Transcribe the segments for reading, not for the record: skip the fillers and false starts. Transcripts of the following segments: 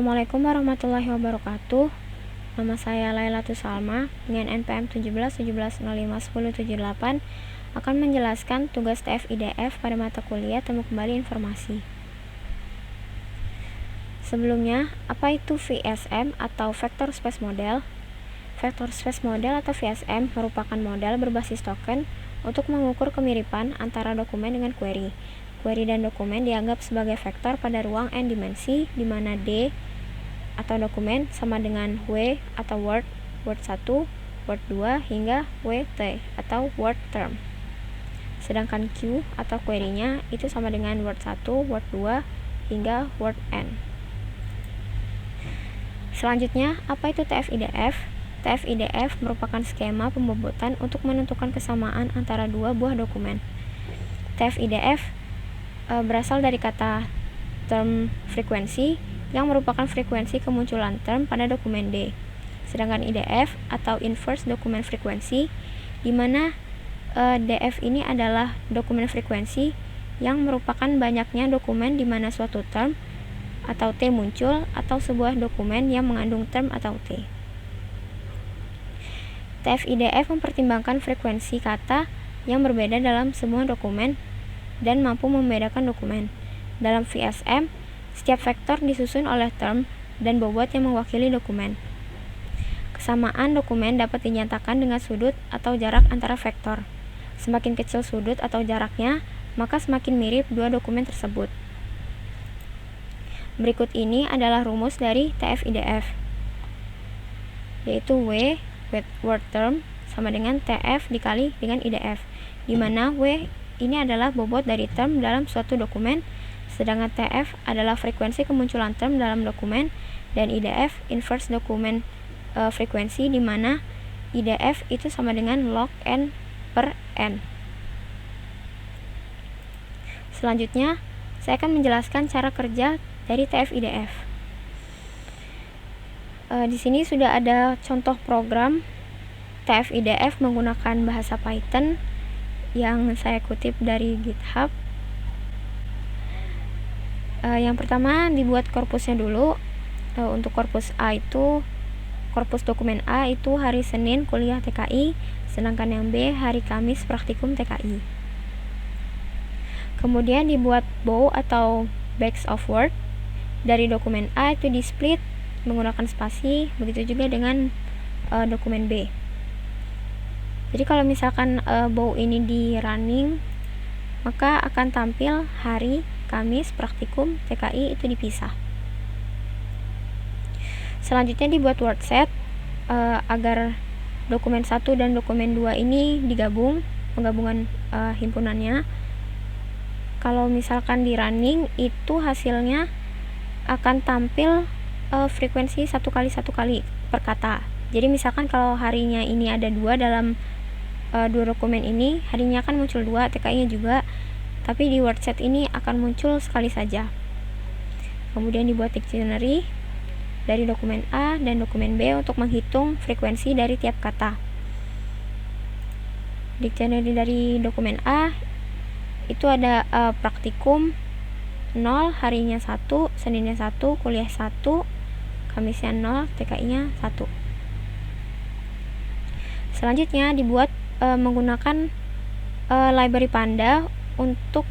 Assalamualaikum warahmatullahi wabarakatuh. Nama saya Lailatul Salma dengan NPM 17 17 05 10 78 akan menjelaskan tugas TF-IDF pada mata kuliah Temu Kembali Informasi. Sebelumnya, apa itu VSM atau Vector Space Model? Vector Space Model atau VSM merupakan model berbasis token untuk mengukur kemiripan antara dokumen dengan query. Query dan dokumen dianggap sebagai vektor pada ruang n dimensi, di mana D atau dokumen sama dengan W atau word 1, word 2, hingga WT atau word term. Sedangkan Q atau query-nya itu sama dengan word 1, word 2, hingga word n. Selanjutnya, apa itu TF-IDF? TF-IDF merupakan skema pembobotan untuk menentukan kesamaan antara dua buah dokumen. TF-IDF berasal dari kata term frekuensi yang merupakan frekuensi kemunculan term pada dokumen D. Sedangkan IDF atau inverse dokumen frekuensi, di mana DF ini adalah dokumen frekuensi yang merupakan banyaknya dokumen di mana suatu term atau T muncul, atau sebuah dokumen yang mengandung term atau T. TF-IDF mempertimbangkan frekuensi kata yang berbeda dalam semua dokumen dan mampu membedakan dokumen. Dalam VSM, setiap vektor disusun oleh term dan bobot yang mewakili dokumen. Kesamaan dokumen dapat dinyatakan dengan sudut atau jarak antara vektor. Semakin kecil sudut atau jaraknya, maka semakin mirip dua dokumen tersebut. Berikut ini adalah rumus dari TF-IDF, yaitu W, word term, sama dengan TF dikali dengan IDF, di mana W ini adalah bobot dari term dalam suatu dokumen, sedangkan TF adalah frekuensi kemunculan term dalam dokumen, dan IDF inverse dokumen frekuensi, di mana IDF itu sama dengan log n per n. Selanjutnya, saya akan menjelaskan cara kerja dari TF-IDF. Di sini sudah ada contoh program TF-IDF menggunakan bahasa Python yang saya kutip dari GitHub. Yang pertama, dibuat korpusnya dulu. Untuk korpus A itu, korpus dokumen A itu hari Senin kuliah TKI, sedangkan yang B hari Kamis praktikum TKI. Kemudian dibuat bow atau bags of word. Dari dokumen A itu di split menggunakan spasi, begitu juga dengan dokumen B. Jadi kalau misalkan bow ini di running, maka akan tampil hari Kamis praktikum TKI itu dipisah. Selanjutnya dibuat word set agar dokumen 1 dan dokumen 2 ini digabung, penggabungan himpunannya. Kalau misalkan di running, itu hasilnya akan tampil frekuensi 1 kali 1 kali per kata. Jadi misalkan kalau harinya ini ada 2 dalam dua dokumen ini, harinya akan muncul 2, TKI-nya juga, tapi di word set ini akan muncul sekali saja. Kemudian dibuat dictionary dari dokumen A dan dokumen B untuk menghitung frekuensi dari tiap kata. Dictionary dari dokumen A itu ada praktikum 0, harinya 1, Seninnya 1, kuliah 1, Kamisnya 0, TKI-nya 1. Selanjutnya dibuat menggunakan library Panda untuk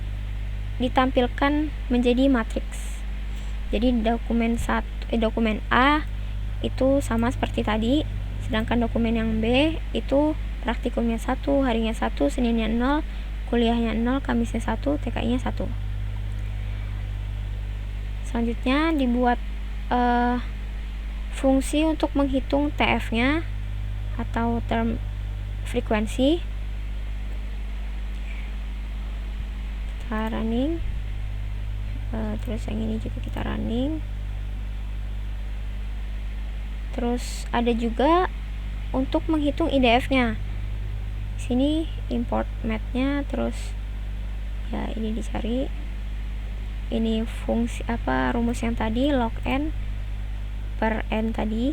ditampilkan menjadi matriks. Jadi dokumen A itu sama seperti tadi, sedangkan dokumen yang B itu praktikumnya 1, harinya 1, Seninnya 0, kuliahnya 0, Kamisnya 1, TKI-nya 1. Selanjutnya dibuat fungsi untuk menghitung TF-nya atau term frekuensi. Kita running, terus yang ini juga kita running. Terus ada juga untuk menghitung IDF-nya. Di sini import math-nya, terus ya ini dicari. Ini fungsi rumus yang tadi, log n per n tadi.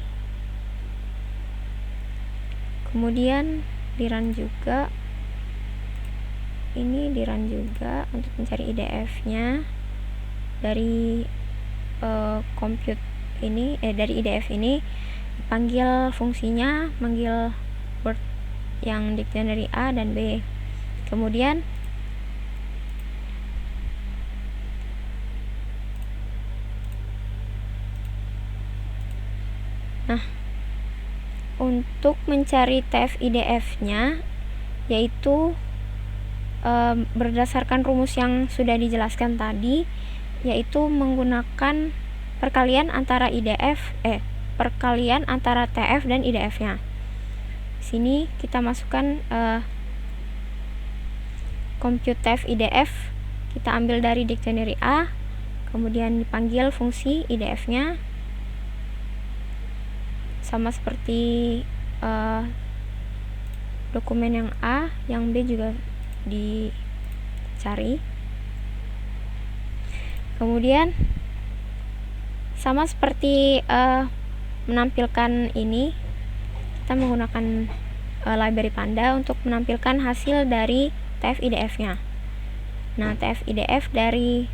Kemudian di-run juga. Ini di-run juga untuk mencari IDF-nya dari compute ini dari IDF ini panggil fungsinya, manggil word yang dictionary A dan B. Kemudian untuk mencari TF-IDF-nya yaitu berdasarkan rumus yang sudah dijelaskan tadi, yaitu menggunakan perkalian antara perkalian antara TF dan IDF-nya. Sini kita masukkan compute TF-IDF, kita ambil dari dictionary A, kemudian dipanggil fungsi IDF-nya, sama seperti dokumen yang A, yang B juga dicari. Kemudian sama seperti menampilkan ini, kita menggunakan library Panda untuk menampilkan hasil dari TF-IDF-nya. Nah, TF-IDF dari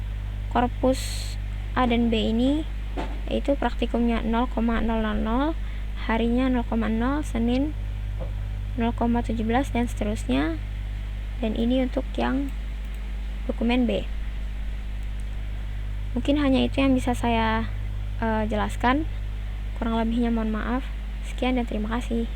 korpus A dan B ini yaitu praktikumnya 0,000, harinya 0,0, Senin 0,17 dan seterusnya. Dan ini untuk yang dokumen B. Mungkin hanya itu yang bisa saya jelaskan. Kurang lebihnya mohon maaf. Sekian dan terima kasih.